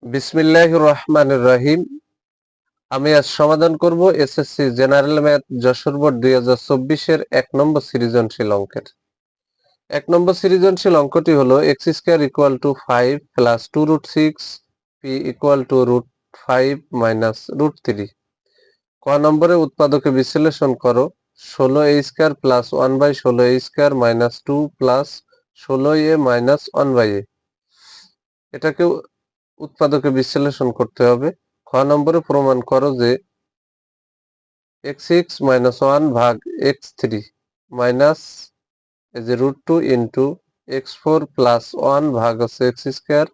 বিসমিল্লাহির রহমানির রহিম। আমি আজ সমাধান করব SSC general math Jessore board 2024 এর 1 নম্বর সৃজনশীল অঙ্কের। 1 নম্বর সৃজনশীল অঙ্কটি হলো x square equal two 5 plus 2√6 P equal to √5 minus √3। ক নম্বরে উৎপাদকে বিশ্লেষণ করো। 16a square plus 1/16a square minus 2 plus 16a minus 1/a। এটাকে উৎপাদকে বিশ্লেষণ করতে হবে। খ নম্বরে প্রমাণ করো যে x6 মাইনাস 1 ভাগ x3 মাইনাস এই যে √2 ইন্টু x4 প্লাস 1 ভাগ হচ্ছে x স্কয়ার,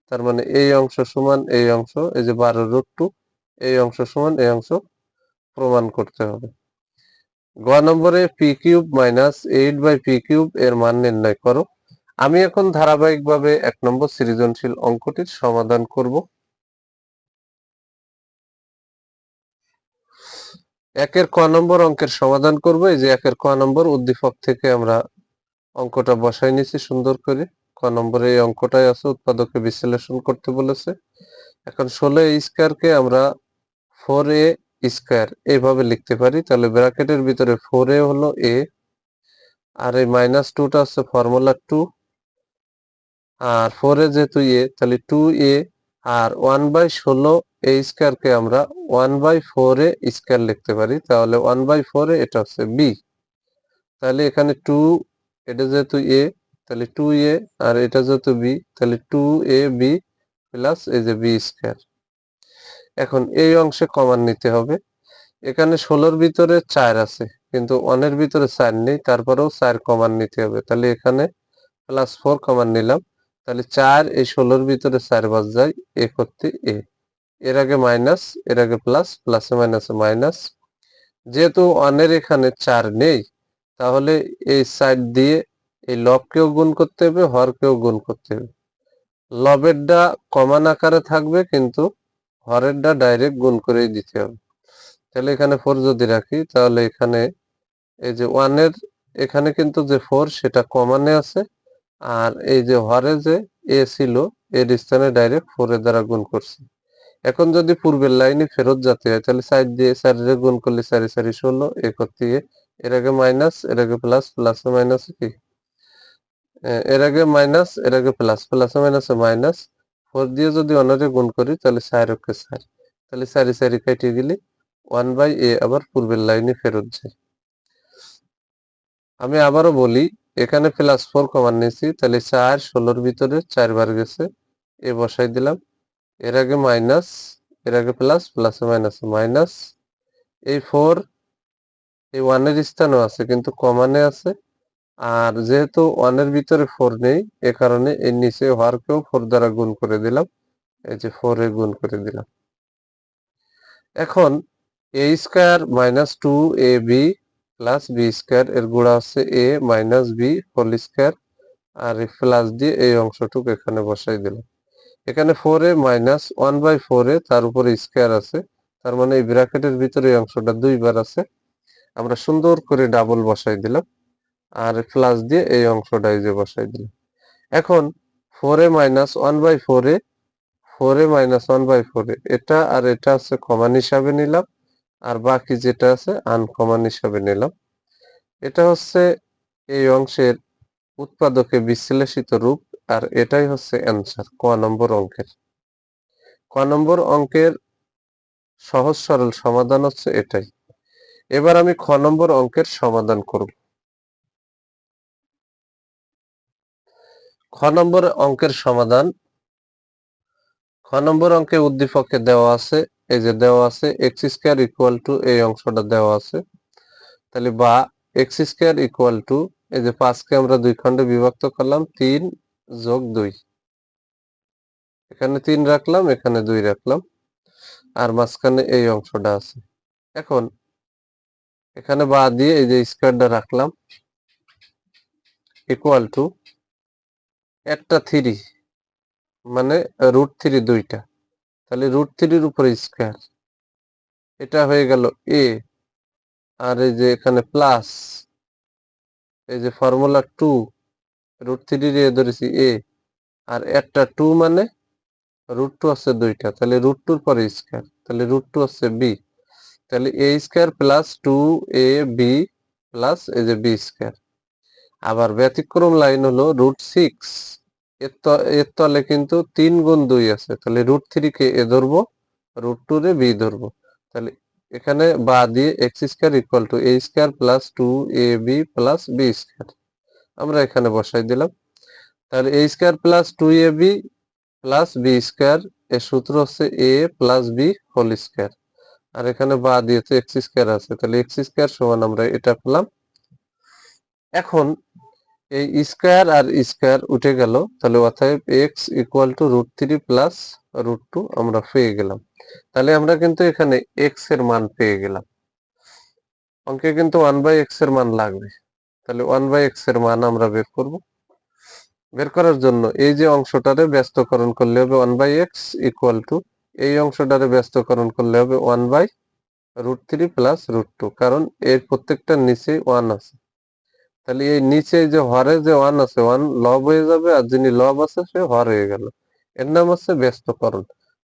তার মানে এই অংশ সমান এই অংশ, এই যে 12√2 এই অংশ সমান এই অংশ প্রমাণ করতে হবে। গ নম্বরে পি কিউব মাইনাস 8/p³ এর মান নির্ণয় করো। আমি এখন ধারাবাহিকভাবে 1 নম্বর সৃজনশীল অঙ্কটির সমাধান করব। একের ক নম্বর অঙ্কের সমাধান করব। এই যে একের ক নম্বর উদ্দীপক থেকে আমরা অঙ্কটা বসাই নিছি সুন্দর করে। ক নম্বরে এই অঙ্কটাই আছে, উৎপাদকে বিশ্লেষণ করতে বলেছে। এখন 16a স্কয়ারকে আমরা 4a স্কয়ার এইভাবে লিখতে পারি। তাহলে ব্র্যাকেটের ভিতরে 4a হলো a, আর এই মাইনাস 2টা হচ্ছে ফর্মুলা 2, আর 4a যেহেতু a তাহলে 2a, আর 1/16a স্কয়ারকে আমরা 1/4a স্কয়ার লিখতে পারি। তাহলে 1/4a এটা হচ্ছে b। তাহলে এখানে 2, এটা যেহেতু a তাহলে 2a, আর এটা যেহেতু b তাহলে 2ab প্লাস এই যে b স্কয়ার। এখন এই অংশে কমন নিতে হবে। এখানে 16-র ভিতরে 4 আছে কিন্তু 1-এর ভিতরে 4 নেই, তারপরেও 4 কমন নিতে হবে। তাহলে এখানে +4 কমন নিলাম। তাহলে 4 এই 16-র ভিতরে 4 বাদ যায়, এ করতে a, এর আগে মাইনাস এর আগে প্লাস, প্লাসে মাইনাসে মাইনাস। যেহেতু 1-এর এখানে 4 নেই তাহলে এই সাইড দিয়ে এই লবকেও গুণ করতে হবে, হরকেও গুণ করতে হবে। লবেরটা কমান আকারে থাকবে কিন্তু হরেরটা ডাইরেক্ট গুণ করেই দিতে হবে। তাহলে এখানে 4 যদি রাখি তাহলে এখানে এই যে 1-এর এখানে কিন্তু যে 4 সেটা কমানে আছে, আর এই যে হরে যে a ছিল এর স্থানে ডাইরেক্ট 4 এর দ্বারা গুণ করছি। এখন যদি পূর্বের লাইনে ফেরত যেতে হয় তাহলে সাইড দিয়ে 4 এর গুণ করলে 4 4 16, এ করতে গিয়ে এর আগে মাইনাস এর আগে প্লাস, প্লাসে মাইনাসে কি এর আগে মাইনাস এর আগে প্লাস, প্লাসে মাইনাসে মাইনাস। 4 দিয়ে যদি অনারে গুণ করি তাহলে 4 ওকে 4, তাহলে 4 4 কেটে গেলে 1/a আবার পূর্বের লাইনে ফেরত যায়। আমি আবারও বলি, এখানে +4 কমান নিয়েছি তাহলে 4 16-র ভিতরে 4 বার গেছে, এ বসাই দিলাম। এর আগে মাইনাস এর আগে প্লাস, প্লাসে মাইনাসে মাইনাস। এই 4 এই 1-এর স্থানেও আছে কিন্তু কমানে আছে, আর যেহেতু 1-এর ভিতরে 4 নেই এ কারণে এর নিচে হরকেও 4 দ্বারা গুণ করে দিলাম, এই যে 4 এ গুণ করে দিলাম। এখন a square minus 2ab plus b square এর গুণা হচ্ছে a minus b whole square, আর এই প্লাস দিয়ে এই অংশটুকু এখানে বসাই দিলাম। এখানে 4a মাইনাস 1/4a তার উপরে স্কয়ার আছে, তার মানে এই ব্র্যাকেটের ভিতরে এই অংশটা দুইবার আছে। আমরা সুন্দর করে ডাবল বসাই দিলাম, আর প্লাস দিয়ে এই অংশটা এই যে বসাই দিলাম। এখন 4a minus 1/4a 4a minus 1/4a এটা আর এটা হচ্ছে কমন হিসাবে নিলাম, আর বাকি যেটা আছে আনকমন হিসাবে নিলাম। এটা হচ্ছে এই অংশের উৎপাদকে বিশ্লেষিত রূপ, আর এটাই হচ্ছে অ্যান্সার ক নম্বর অঙ্কের। ক নম্বর অঙ্কের সহজ সরল সমাধান হচ্ছে এটাই। এবার আমি খ নম্বর অঙ্কের সমাধান করব। খ নম্বর অঙ্কের সমাধান। খ নম্বর অঙ্কে উদ্দীপকে দেওয়া আছে, এই যে দেওয়া আছে এক্স স্কয়ার ইকুয়াল টু, এই অংশটা দেওয়া আছে। তাহলে বা এক্স স্কয়ার ইকুয়াল টু, এই যে 5কে আমরা 2 খণ্ডে বিভক্ত করলাম, 3 যোগ 2, এখানে 3 রাখলাম এখানে 2 রাখলাম, আর মাঝখানে এই অংশটা আছে। এখন এখানে বা দিয়ে এই যে স্কয়ারটা রাখলাম ইকুয়াল টু একটা 3 মানে √3 দুইটা, তাহলে √3-র উপরে স্কয়ার, এটা হয়ে গেল a, আর এই যে এখানে প্লাস এই যে ফর্মুলা 2 √3 এ ধরেছি a, আর একটা 2 মানে রুট টু আছে দুইটা, তাহলে রুট টুর পরে স্কয়ার, তাহলে রুট টু আছে বি, তাহলে a square plus two a b plus এই যে বি স্কয়ার। আবার ব্যতিক্রম লাইন হলো রুট সিক্স, এর তলে কিন্তু 3 গুণ 2 আছে, তাহলে রুট থ্রি কে এ ধরবো, রুট টু রে বি ধরবো, তাহলে এখানে বা দিয়ে x square equal to a square plus two a b plus b square আমরা এখানে বসাই দিলাম। তাহলে a square plus two a b plus b square, এর সূত্র হচ্ছে a plus b whole square, আর এখানে বা দিয়েছে এক্স স্কয়ার আছে, তাহলে এক্স স্কয়ার সমান আমরা এটা পেলাম। এখন এই স্কয়ার আর স্কয়ার উঠে গেল, তাহলে অতএব x equal to root three plus root two আমরা পেয়ে গেলাম। তাহলে আমরা কিন্তু এখানে এক্স এর মান পেয়ে গেলাম। অঙ্কে কিন্তু 1/x এর মান লাগবে, তাহলে 1/x এর মান আমরা বের করব। বের করার জন্য এই যে অংশটারে ব্যস্তকরণ করলে হবে 1/x ইকুয়াল টু, এই অংশটারে ব্যস্তকরণ করলে হবে 1/√3 প্লাস √2, কারণ এর প্রত্যেকটার নিচে 1 আছে। তাহলে এই নিচে যে হরে যে 1 আছে, 1 লব হয়ে যাবে, আর যিনি লব আছে সে হর হয়ে গেল। এর নাম হচ্ছে ব্যস্তকরণ,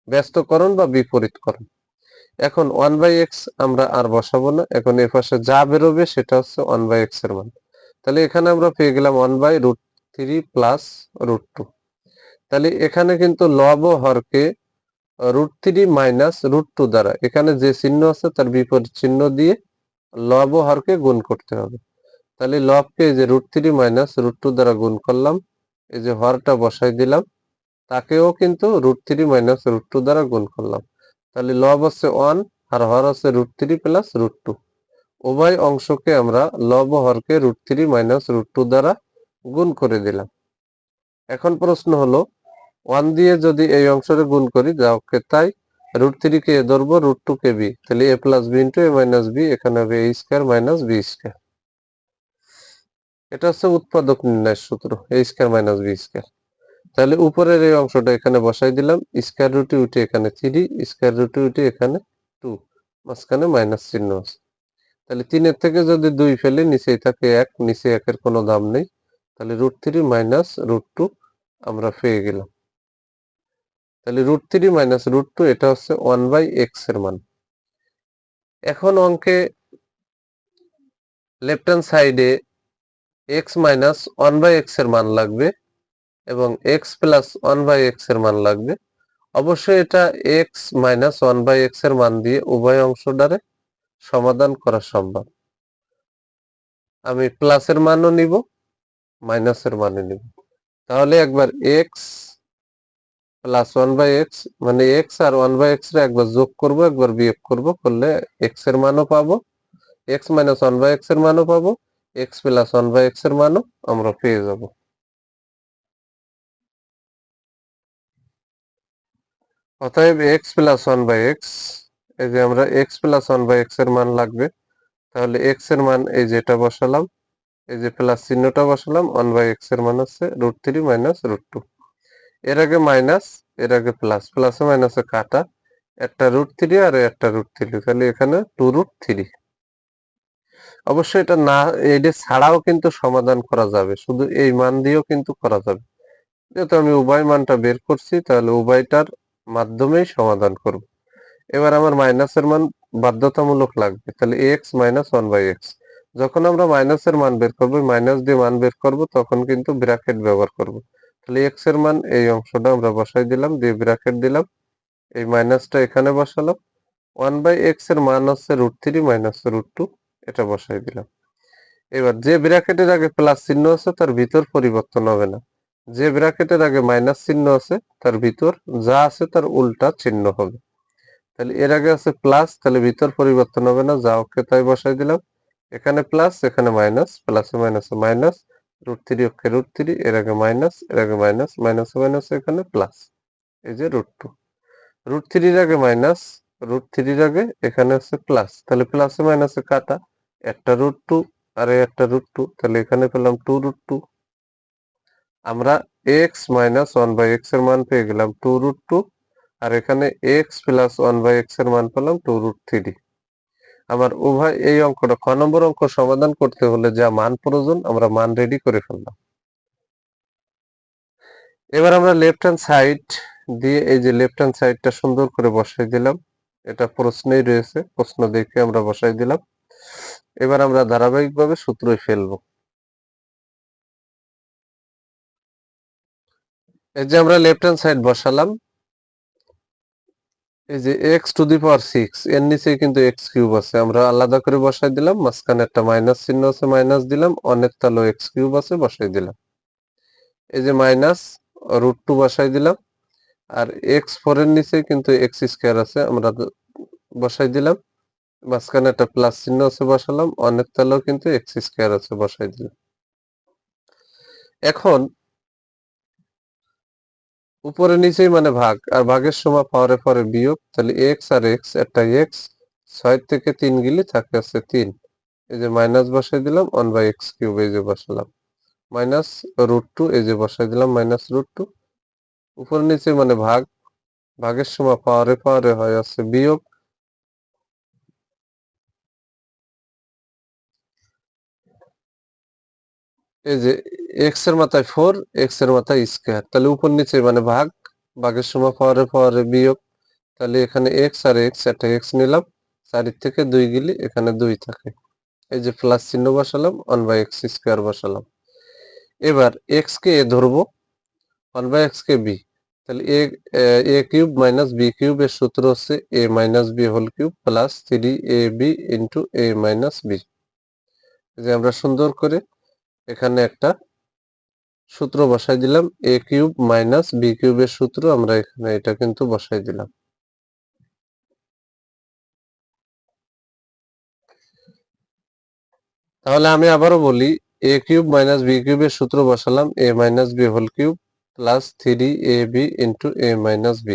ব্যস্তকরণ বা বিপরীতকরণ। এখন 1/x আমরা আর বসাবো না, এখন এর পাশে যা বেরোবে সেটা হচ্ছে 1/x এর মান। তাহলে এখানে আমরা পেয়ে গেলাম 1/√3 প্লাস √2। তাহলে এখানে কিন্তু লব ও হরকে √3 মাইনাস √2 দ্বারা, এখানে যে চিহ্ন আছে তার বিপরীত চিহ্ন দিয়ে লব ও হরকে গুণ করতে হবে। তাহলে লবকে এই যে √3 মাইনাস √2 দ্বারা গুণ করলাম, এই যে হরটা বসাই দিলাম, তাকেও কিন্তু √3 মাইনাস √2 দ্বারা গুণ করলাম। তাহলে লব হচ্ছে 1 আর হর হচ্ছে √3 প্লাস √2। উভয় অংশকে আমরা লব ও হরকে √3 মাইনাস √2 দ্বারা গুণ করে দিলাম। এখন প্রশ্ন হলো 1 দিয়ে যদি এই অংশটা গুণ করি যা ওকে তাই, √3 কে এ ধরবো, √2 কে বি, তাহলে a plus b into a minus b, এখানে হবে a square minus b square. এটা হচ্ছে উৎপাদক নির্ণয়ের সূত্র, a square minus b square. তাহলে উপরের এই অংশটা এখানে বসাই দিলাম, স্কয়ার রুটে উঠে এখানে 3, স্কয়ার রুটে উঠে এখানে 2, মাঝখানে মাইনাস চিহ্ন আছে। তাহলে 3 এর থেকে যদি 2 ফেলে নিচেই থাকে 1, নিচে 1 এর কোনো দাম নেই, তাহলে √3 মাইনাস √2 আমরা পেয়ে গেলাম। তাহলে √3 মাইনাস √2 এটা হচ্ছে 1/x এর মান। এখন অঙ্কে লেফট হ্যান্ড সাইডে x মাইনাস 1/x এর মান লাগবে এবং x প্লাস 1/x এর মান লাগবে। অবশ্যই এটা x মাইনাস 1/x এর মান দিয়ে উভয় অংশটারে সমাধান করা সম্ভব। আমি প্লাসের মানও নিব, মাইনাসের মানও নিব। তাহলে একবার x প্লাস 1/x মানে x আর 1/x রে একবার যোগ করব, একবার বিয়োগ করব, করলে x এর মানও পাবো, x মাইনাস 1/x এর মানও পাবো, x প্লাস 1/x এর মানও আমরা পেয়ে যাব। অতএব x প্লাস 1/x, এই যে আমরা x প্লাস 1/x এর মান লাগবে, তাহলে x এর মান এই যে এটা বসালাম, এই যে প্লাস চিহ্নটা বসালাম, 1/x এর মান হচ্ছে √3 মাইনাস √2। এর আগে মাইনাস, এর আগে প্লাস, প্লাসে মাইনাসে কাটা, একটা √3 আর একটা √3, তাহলে এখানে 2√3। অবশ্যই এটা না, এটা ছাড়াও কিন্তু সমাধান করা যাবে, শুধু এই মান দিয়েও কিন্তু করা যাবে। যেহেতু আমি উভয় মানটা বের করছি, তাহলে উভয়টার মাধ্যমেই সমাধান করব। এবার আমার মাইনাসের মান বাধ্যতামূলক লাগবে, তাহলে x মাইনাস 1/x। যখন আমরা মাইনাসের মান বের করবো, মাইনাস দিয়ে মান বের করব, তখন কিন্তু ব্র্যাকেট ব্যবহার করব। তাহলে x এর মান এই অংশটা আমরা বসাই দিলাম, দিয়ে ব্র্যাকেট দিলাম, এই মাইনাসটা এখানে বসালাম, 1/x এর মান হচ্ছে √3 মাইনাস √2, এটা বসাই দিলাম। এবার যে ব্র্যাকেটের আগে প্লাস চিহ্ন আছে তার ভিতর পরিবর্তন হবে না, যে ব্র্যাকেটের আগে মাইনাস চিহ্ন আছে তার ভিতর যা আছে তার উল্টা চিহ্ন হবে। তাহলে এর আগে আছে প্লাস, তাহলে ভিতর পরিবর্তন হবে না, যা ওকে তাই বসাই দিলাম, এখানে প্লাস এখানে মাইনাস, প্লাসে মাইনাসে মাইনাস, √3 ওকে √3, এর আগে মাইনাস, এর আগে মাইনাস, মাইনাসে মাইনাসে এখানে প্লাস, এই যে √2, √3 এর আগে মাইনাস, √3 এর আগে এখানে আছে প্লাস, তাহলে প্লাসে মাইনাসে কাটা, একটা √2 আর একটা √2, তাহলে এখানে পেলাম 2√2। আমরা x মাইনাস 1/x এর মান পেয়ে গেলাম 2√2, আর এখানে x প্লাস 1/x এর মান পেলাম 2√3। আমার উভয় এই অঙ্কটা খ নম্বর অঙ্ক সমাধান করতে হলে যা মান প্রয়োজন আমরা মান রেডি করে ফেললাম। এবার আমরা লেফট হ্যান্ড সাইড দিয়ে এই যে লেফট হ্যান্ড সাইডটা সুন্দর করে বসাই দিলাম। এটা প্রশ্নেই রয়েছে, প্রশ্ন দেখে আমরা বসাই দিলাম। এবার আমরা ধারাবাহিকভাবে সূত্রই ফেলবো। এই যে আমরা লেফট হ্যান্ড সাইড বসালাম, এই যে x⁴ এর নিচে কিন্তু x কিউব আছে, আমরা আলাদা করে বসাই দিলাম। মাঝখানে একটা মাইনাস চিহ্ন আছে, মাইনাস দিলাম। অনেক তালো x কিউব আছে, বসাই দিলাম। এই যে মাইনাস √2 বসাই দিলাম। আর x4 এর নিচে কিন্তু x² আছে, আমরা বসাই দিলাম। মাঝখানে একটা প্লাস চিহ্ন আছে, বসালাম। অনেক তালেও কিন্তু x² আছে, বসাই দিলাম। এখন উপরে নিচেই মানে ভাগ, আর ভাগের সময় পাওয়ারে পাওয়ারে বিয়োগ, তাহলে x আর x, একটা x 6 থেকে 3 গেলে থাকে আছে 3। এই যে মাইনাস বসাই দিলাম, 1/x³ এই যে বসালাম। মাইনাস √2 এই যে বসাই দিলাম, মাইনাস √2। উপরে নিচে মানে ভাগ, ভাগের সময় পাওয়ারে পাওয়ারে হয় আছে বিয়োগ। এই যে x এর মাথায় 4, x এর মাথায় স্কয়ার, তাহলে উপর নিচে মানে ভাগ, ভাগের সময় পাওয়ারে পাওয়ারে বিয়োগ। তাহলে এখানে x আর x, একটা x নিলাম। 4 থেকে 2 গেলে এখানে 2 থাকে। এই যে প্লাস চিহ্ন বসালাম, 1/x² বসালাম। এবার x কে a ধরবো, 1/x কে b। তাহলে a cube minus b cube এর সূত্র হচ্ছে a minus b whole cube plus 3ab into a minus b। যে আমরা সুন্দর করে এখানে একটা সূত্র বসাই দিলাম, a কিউব মাইনাস b কিউবের সূত্র আমরা এখানে এটা কিন্তু বসাই দিলাম। তাহলে আমি আবারও বলি, a কিউব মাইনাস b কিউবের সূত্র বসালাম, a minus b whole cube plus 3ab into a minus b।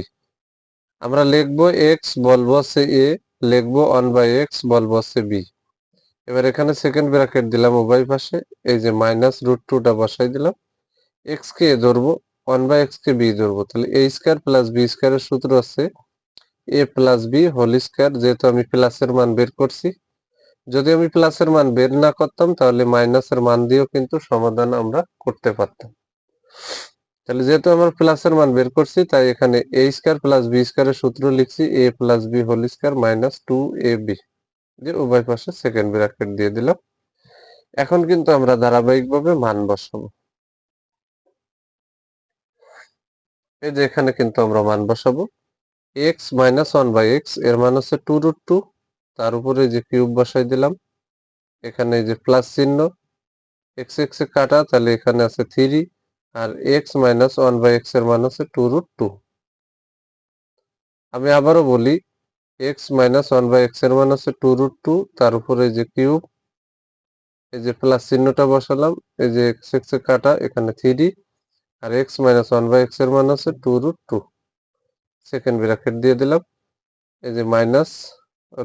আমরা লিখবো x, বলবো হচ্ছে a, লিখবো 1/x, বলবো হচ্ছে b। এবার এখানে সেকেন্ড ব্র্যাকেট দিলাম উভয় পাশে। এই যে মাইনাস √2টা বসাই দিলাম। x কে a ধরবো, 1/x কে b ধরবো, তাহলে a² প্লাস b² এর সূত্র আছে a plus b whole square. যেহেতু আমি প্লাসের মান বের করছি, যদি আমি প্লাসের মান বের না করতাম তাহলে মাইনাসের মান দিয়েও কিন্তু সমাধান আমরা করতে পারতাম। তাহলে যেহেতু আমরা প্লাসের মান বের করছি, তাই এখানে a² প্লাস b² এর সূত্র লিখছি a plus b whole square minus 2ab, যে উভয় পাশে সেকেন্ড ব্র্যাকেট দিয়ে দিলাম। এখন কিন্তু আমরা ধারাবাহিকভাবে মান বসাবো। এই যে এখানে কিন্তু আমরা মান বসাবো। x মাইনাস 1/x এর মান হচ্ছে 2√2, তার উপরে যে কিউব বসাই দিলাম। এখানে যে প্লাস চিহ্ন, x x এ কাটা, তাহলে এখানে আছে 3। আর x মাইনাস 1/x এর মান হচ্ছে 2√2। আমি আবারও বলি, x মাইনাস 1/x এর মান হচ্ছে 2√2, তার উপরে যে কিউব, এই যে প্লাস চিহ্নটা বসালাম। এই যে x x এ কাটা, এখানে 3। আর x মাইনাস 1/x এর মান হচ্ছে 2√2, সেকেন্ড ব্র্যাকেট দিয়ে দিলাম। এই যে মাইনাস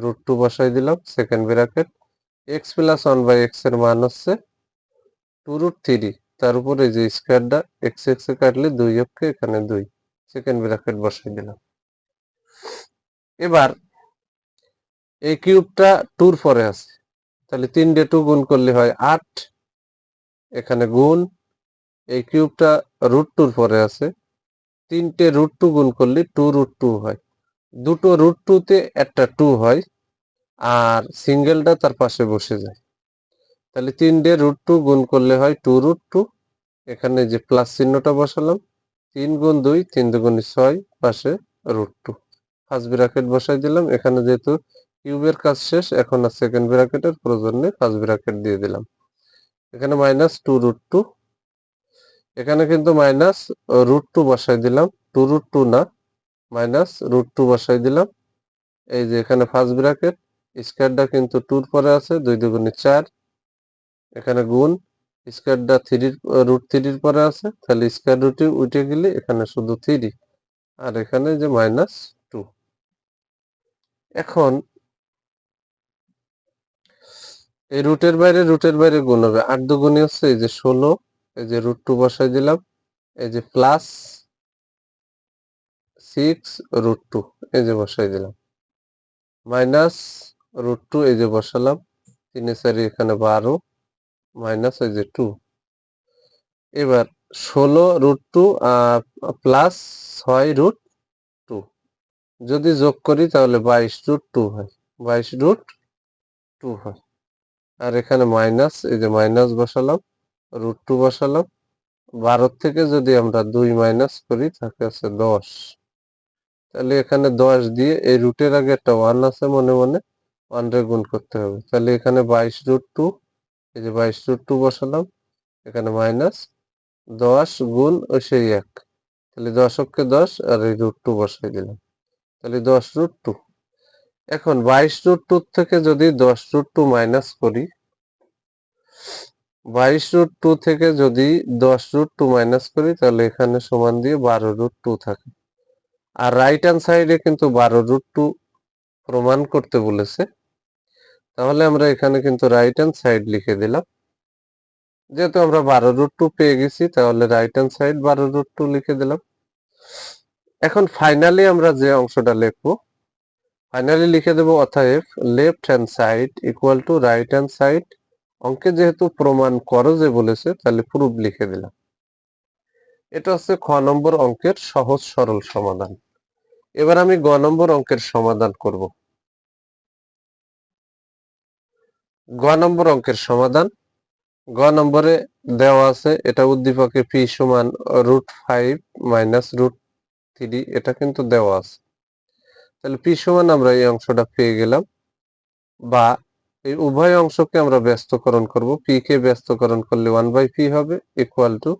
√2 বসাই দিলাম, second bracket. x plus 1/x এর মান হচ্ছে 2√3, তার উপরে যে স্কয়ারটা, x x এ কাটলে 2 অক্ষে এখানে 2, সেকেন্ড ব্র্যাকেট বসাই দিলাম। এবার এই কিউবটা 2 পরে আছে, তাহলে 3 দিয়ে 2 গুণ করলে হয় 8, এখানে গুণ। এই কিউবটা √2 পরে আছে, 3টে √2 গুণ করলে 2√2 হয়। দুটো √2 তে একটা 2 হয়, আর সিঙ্গেলটা তার পাশে বসে যায়। তাহলে 3 দিয়ে √2 গুণ করলে হয় 2√2। এখানে যে প্লাস চিহ্নটা বসালাম, 3 গুণ 2, 3 দুগুণে 6, পাশে √2। ফার্স্ট ব্র্যাকেট বসাই দিলাম। এখানে যেহেতু কিউবের কাজ শেষ, এখন আর সেকেন্ড ব্র্যাকেটের প্রয়োজন নেই, ফার্স্ট ব্র্যাকেট দিয়ে দিলাম। এখানে মাইনাস 2√2, এখানে কিন্তু মাইনাস √2 বসাই দিলাম, 2√2 না, মাইনাস √2 বসাই দিলাম। এই যে এখানে ফার্স্ট ব্র্যাকেট, স্কয়ারটা কিন্তু 2 পরে আছে, 2 দুগুণে 4, এখানে গুণ। স্কয়ারটা 3 √3 পরে আছে, তাহলে স্কয়ার রুটে উঠে গেলে এখানে শুধু 3, আর এখানে যে মাইনাস 2। এখন এই রুটের বাইরে গুণ হবে, 8 দুগুণে হচ্ছে এই যে 16, এই যে √2 বসাই দিলাম। এই যে প্লাস 6√2 এই যে বসাই দিলাম, মাইনাস √2 এই যে বসালাম। 3 এ 4 এখানে 12, মাইনাস এই যে 2। এবার 16√2 প্লাস 6√2 যদি যোগ করি তাহলে 22√2 হয়, 22√2 হয়। আর এখানে মাইনাস, এই যে মাইনাস বসালাম, √2 বসালাম। 12 থেকে যদি আমরা 2 মাইনাস করি থাকে আছে 10। তাহলে এখানে 10 দিয়ে এই রুটের আগে একটা 1 আছে, মনে মনে 1 রে গুণ করতে হবে। তাহলে এখানে 22√2, এই যে 22√2 বসালাম, এখানে মাইনাস 10 গুণ ওই সেই 1, তাহলে 10 অক্ষে 10 আর এই √2 বসাই দিলাম, তাহলে 10√2। এখন 22√2 থেকে যদি 10√2 মাইনাস করি, 22√2 থেকে যদি 10√2 মাইনাস করি তাহলে এখানে সমান দিয়ে 12√2 থাকে। আর রাইট হ্যান্ড সাইডে কিন্তু 12√2 প্রমাণ করতে বলেছে, তাহলে আমরা এখানে কিন্তু রাইট হ্যান্ড সাইড লিখে দিলাম। যেহেতু আমরা 12√2 পেয়ে গেছি তাহলে রাইট হ্যান্ড সাইড 12√2 লিখে দিলাম। এখন ফাইনালি আমরা যে অংশটা লিখবো, ফাইনালি লিখে দেবো অতএব left hand side equal to right hand side. অঙ্কে যেহেতু প্রমাণ করো যে বলেছে তাহলে প্রুফ লিখে দিলাম। এটা হচ্ছে খ নম্বর অঙ্কের সহজ সরল সমাধান। এবার আমি গ নম্বর অঙ্কের সমাধান করব। গ নম্বর অঙ্কের সমাধান, গ নম্বরে দেওয়া আছে এটা উদ্দীপকে পি সমান √5 মাইনাস √3, এটা কিন্তু দেওয়া আছে। তাহলে পি সমান আমরা এই অংশটা পেয়ে গেলাম, বা এই উভয় অংশকে আমরা ব্যস্তকরণ করব। পি কে ব্যস্তকরণ করলে 1/p হবে ইকুয়াল টু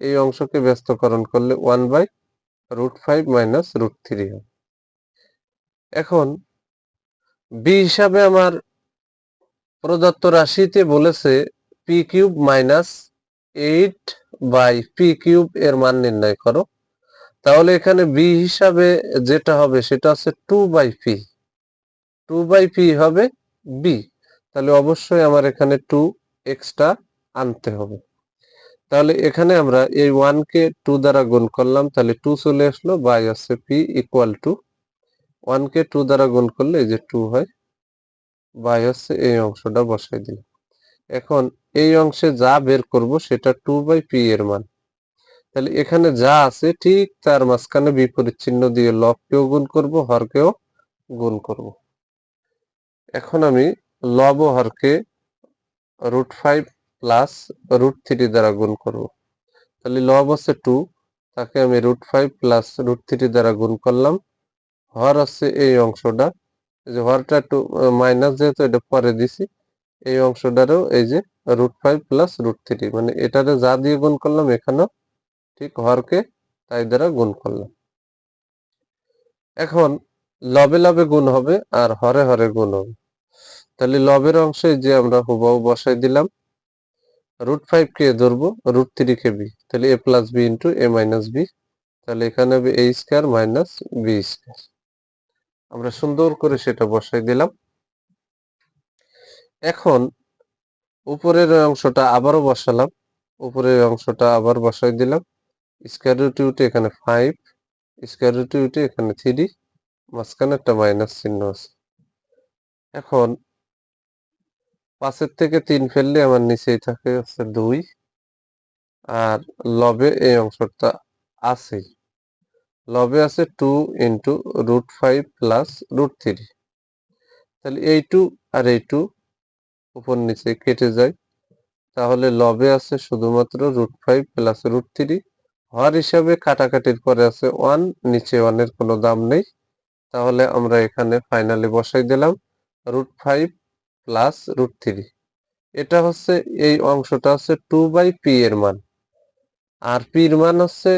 এই অংশকে ব্যস্তকরণ করলে 1/√5 মাইনাস √3 হবে। এখন বি হিসাবে আমার প্রদত্ত রাশিতে বলেছে P cube minus 8/p cube এর মান নির্ণয় করো। তাহলে এখানে বি হিসাবে যেটা হবে সেটা হচ্ছে 2/p, 2/p হবে বি। তাহলে অবশ্যই আমার এখানে 2 এক্সট্রা আনতে হবে। তাহলে এখানে আমরা এই 1 কে 2 দ্বারা গুণ করলাম, তাহলে 2 চলে আসলো, বাই আছে পি ইকুয়াল টু 1 কে 2 দ্বারা গুণ করলে এই যে 2 হয়, বাই হচ্ছে এই অংশটা বসাই দিলাম। এখন এই অংশে যা বের করব সেটা 2/p এর মান। তাহলে এখানে যা আছে ঠিক তার মাঝখানে বিপরীত চিহ্ন দিয়ে লবকেও গুণ করব, হরকেও গুণ করব। এখন আমি লব ও হরকে √5 প্লাস √3 দ্বারা গুণ করব। তাহলে লব হচ্ছে 2, তাকে আমি √5 প্লাস √3 দ্বারা গুণ করলাম। হর হচ্ছে এই অংশটা, এই যে হরটা একটু মাইনাস যেহেতু এটা পরে দিছি, এই অংশটারও এই যে √5 প্লাস √3, মানে এটারে যা দিয়ে গুণ করলাম এখানেও ঠিক হরকে তাই দ্বারা গুণ করলাম। এখন লবে লবে গুণ হবে আর হরে হরে গুণ হবে। তাহলে লবের অংশে যে আমরা হুবহু বসাই দিলাম, √5 কে ধরবো, √3 কে বি, তাহলে a plus b into a minus b. তাহলে এখানে হবে a square minus b square. আমরা সুন্দর করে সেটা বসাই দিলাম। এখন উপরের অংশটা আবারও বসালাম, উপরের অংশটা আবার বসাই দিলাম। স্কয়ার রুটে উঠে এখানে 5, স্কয়ার রুটে উঠে এখানে 3, মাঝখানে একটা মাইনাস চিহ্ন আছে। এখন 5 থেকে 3 ফেললে আমার নিচেই থাকে হচ্ছে 2, আর লবে এই অংশটা আছে, লবে আছে 2 ইন্টু √5 প্লাস √3। তাহলে এই 2 আর এই 2 উপর নিচে কেটে যায়, তাহলে লবে আছে শুধুমাত্র √5 প্লাস √3। হর হিসাবে কাটাকাটির পরে আছে 1, নিচে 1 এর কোনো দাম নেই। তাহলে আমরা এখানে ফাইনালি বসাই দিলাম √5 প্লাস √3। এটা হচ্ছে এই অংশটা হচ্ছে 2/p এর মান, আর p এর মান হচ্ছে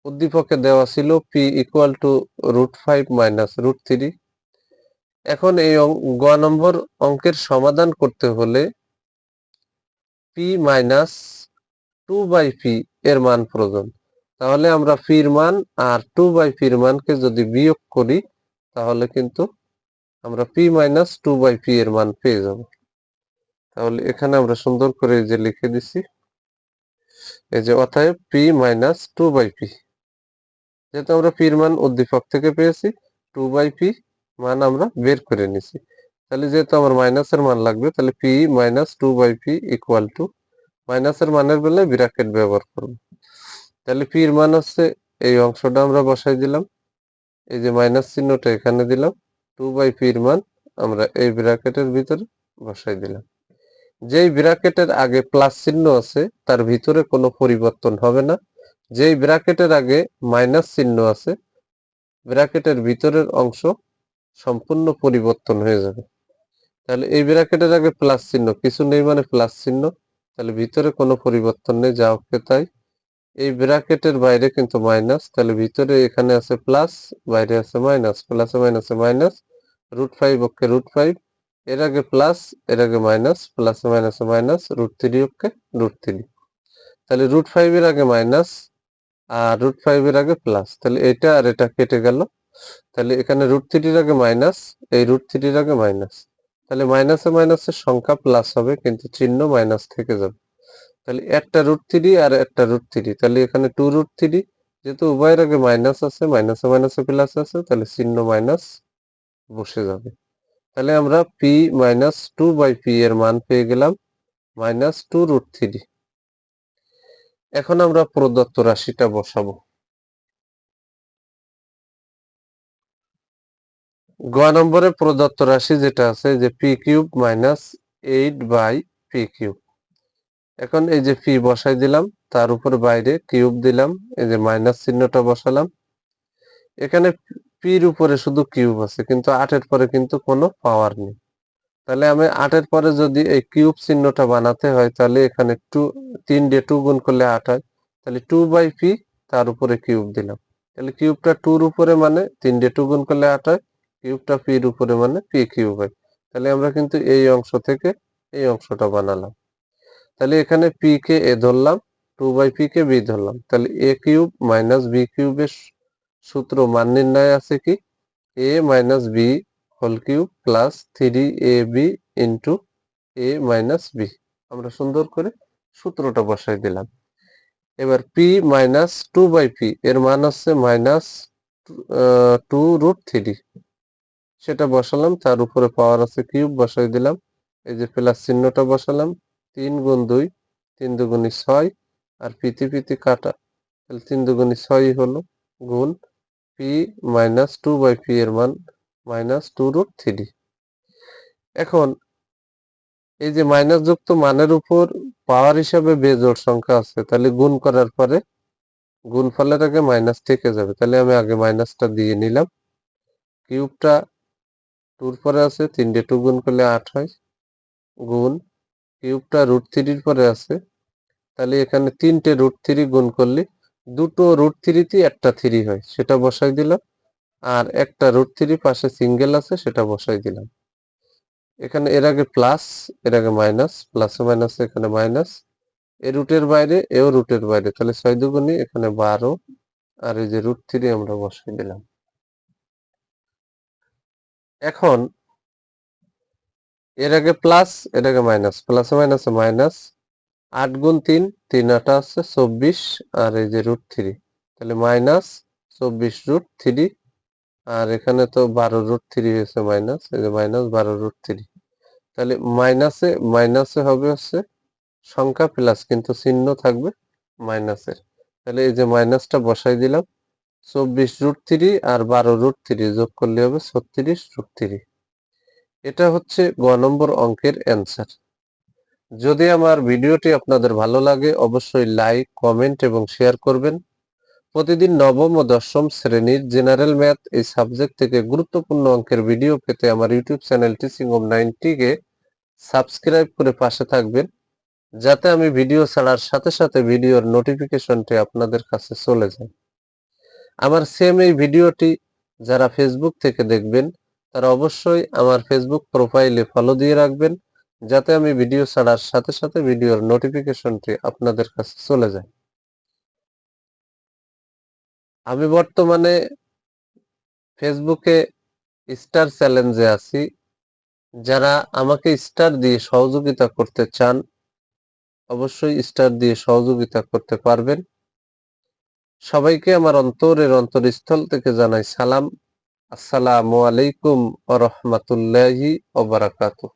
উদ্দীপকে দেওয়া ছিল p ইকুয়াল টু √5 মাইনাস √3। এখন এই গ নম্বর অঙ্কের সমাধান করতে হলে p মাইনাস 2/p এর মান প্রয়োজন। তাহলে আমরা p এর মান আর 2/p এর মানকে যদি বিয়োগ করি তাহলে কিন্তু আমরা p মাইনাস 2/p এর মান পেয়ে যাব। তাহলে এখানে আমরা সুন্দর করে যে লিখে দিছি, এই যে অতএব p মাইনাস 2/p, যেহেতু আমরা p এর মান উদ্দীপক থেকে পেয়েছি, 2/p মান আমরা বের করে নিছি। তাহলে যেহেতু আমার মাইনাসের মান লাগবে, তাহলে p minus 2/p equal to মাইনাসের মানের বেলায় ব্র্যাকেট ব্যবহার করব। তাহলে পি এর মান হচ্ছে এই অংশটা আমরা বসাই দিলাম, এই যে মাইনাস চিহ্নটা এখানে দিলাম, 2/p এর মান আমরা এই ব্র্যাকেটের ভিতরে বসাই দিলাম। যেই ব্র্যাকেটের আগে প্লাস চিহ্ন আছে তার ভিতরে কোনো পরিবর্তন হবে না, যেই ব্র্যাকেটের আগে মাইনাস চিহ্ন আছে ব্র্যাকেটের ভিতরের অংশ সম্পূর্ণ পরিবর্তন হয়ে যাবে। তাহলে এই ব্র্যাকেটের আগে প্লাস চিহ্ন, কিছু নেই মানে প্লাস চিহ্ন, তাহলে ভিতরে কোনো পরিবর্তন নেই, যা ওকে তাই। এই ব্র্যাকেটের বাইরে কিন্তু মাইনাস, তাহলে ভিতরে এখানে আছে প্লাস, বাইরে আছে মাইনাস, প্লাসে মাইনাসে মাইনাস, √5 ওকে √5, এর আগে প্লাস, এর আগে মাইনাস, প্লাসে মাইনাসে মাইনাস, √3 ওকে √3। তাহলে √5 এর আগে মাইনাস আর √5 এর আগে প্লাস, তাহলে এটা আর এটা কেটে গেল। তাহলে এখানে √3 এর আগে মাইনাস, এই √3 এর আগে মাইনাস, তাহলে মাইনাসে মাইনাসের সংখ্যা প্লাস হবে কিন্তু চিহ্ন মাইনাস থেকে যাবে। তাহলে একটা √3 আর একটা √3, তাহলে এখানে 2√3, যেহেতু উভয়ের আগে মাইনাস আছে, মাইনাসে মাইনাসে প্লাস আছে, তাহলে চিহ্ন মাইনাস বসে যাবে। তাহলে আমরা p মাইনাস 2/p এর মান পেয়ে গেলাম -2√3। এখন আমরা প্রদত্ত রাশিটা বসাবো। গ নম্বরে প্রদত্ত রাশি যেটা আছে যে p³ মাইনাস 8/p³। এখন এই যে পি বসাই দিলাম, তার উপর বাইরে কিউব দিলাম, এই যে মাইনাস চিহ্নটা বসালাম। এখানে পির উপরে শুধু কিউব আছে, কিন্তু 8-এর পরে কিন্তু কোনো পাওয়ার নেই। তাহলে আমি 8-এর পরে যদি এই কিউব চিহ্নটা বানাতে হয়, তাহলে এখানে 3 দিয়ে 2 গুণ করলে 8 হয়, তাহলে 2/p, তার উপরে কিউব দিলাম। তাহলে কিউবটা 2-র উপরে মানে 3 দিয়ে 2 গুণ করলে 8 হয়, কিউবটা পির উপরে মানে p³ হয়। তাহলে আমরা কিন্তু এই অংশ থেকে এই অংশটা বানালাম। তাহলে এখানে p কে a ধরলাম, 2/p কে b ধরলাম, তাহলে a³ মাইনাস b³ এর সূত্র মান নির্ণয় আছে কি a minus b whole cube plus 3ab into a minus b। আমরা সুন্দর করে সূত্রটা বসাই দিলাম। এবার p মাইনাস 2/p এর মান হচ্ছে মাইনাস 2√3, সেটা বসালাম, তার উপরে পাওয়ার আছে কিউব বসাই দিলাম, এই যে প্লাস চিহ্নটা বসালাম, 3 গুণ 2, 3 দুগুণে 6, আর পিতি পিতি কাটা, তাহলে 3 দুগুণে 6 হলো, গুণ p মাইনাস 2/p এর মান -2√3। এখন এই যে মাইনাস যুক্ত মানের উপর পাওয়ার হিসাবে বেজোড় সংখ্যা আছে, তাহলে গুণ করার পরে গুণফলের আগে মাইনাস থেকে যাবে, তাহলে আমি আগে মাইনাসটা দিয়ে নিলাম। কিউবটা 2-র পরে আছে, 3 দিয়ে 2 গুণ করলে 8 হয়, গুণ কিউবটা √3 পরে আছে, তাহলে এখানে 3টে √3 গুণ করলে দুটো √3 একটা 3 হয়, সেটা বসাই দিলাম। আর একটা √3 পাশে সিঙ্গেল আছে, সেটা বসাই দিলাম। এখানে এর আগে প্লাস, এর আগে মাইনাস, প্লাসে মাইনাসে এখানে মাইনাস, এ রুটের বাইরে, এও রুটের বাইরে, তাহলে 6 দুগুণে এখানে 12, আর এই যে √3 আমরা বসাই দিলাম। এখন এর আগে প্লাস, এর আগে মাইনাস, প্লাসে মাইনাসে মাইনাস, 8 গুণ 3, 3 8 আছে 24, আর এই যে √3, তাহলে মাইনাস 24√3, আর এখানে তো 12√3 হয়েছে মাইনাস, এই যে মাইনাস 12√3। তাহলে মাইনাসে মাইনাসে হবে হচ্ছে সংখ্যা প্লাস, কিন্তু চিহ্ন থাকবে মাইনাসের। তাহলে এই যে মাইনাসটা বসাই দিলাম, 24√3 আর 12√3 যোগ করলে হবে 36√3। এটা হচ্ছে গ নম্বর অঙ্কের অ্যান্সার। যদি আমার ভিডিওটি আপনাদের ভালো লাগে অবশ্যই লাইক, কমেন্ট এবং শেয়ার করবেন। প্রতিদিন নবম ও দশম শ্রেণীর জেনারেল ম্যাথ এই সাবজেক্ট থেকে গুরুত্বপূর্ণ অঙ্কের ভিডিও পেতে আমার ইউটিউব চ্যানেল টিচিং হোম 90 কে সাবস্ক্রাইব করে পাশে থাকবেন, যাতে আমি ভিডিও ছাড়ার সাথে সাথে ভিডিওর নোটিফিকেশনটি আপনাদের কাছে চলে যায়। আমার সেম এই ভিডিওটি যারা ফেসবুক থেকে দেখবেন তারা অবশ্যই আমার ফেসবুক প্রোফাইলে ফলো দিয়ে রাখবেন, যাতে আমি ভিডিও ছাড়ার সাথে সাথে ভিডিওর নোটিফিকেশনটি আপনাদের কাছে চলে যায়। আমি বর্তমানে ফেসবুকে স্টার চ্যালেঞ্জে আছি। যারা আমাকে স্টার দিয়ে সহযোগিতা করতে চান অবশ্যই স্টার দিয়ে সহযোগিতা করতে পারবেন। সবাইকে আমার অন্তরের অন্তরস্থল থেকে জানাই সালাম। আসসালামু আলাইকুম ওয়া রাহমাতুল্লাহি ওয়া বারাকাতুহু।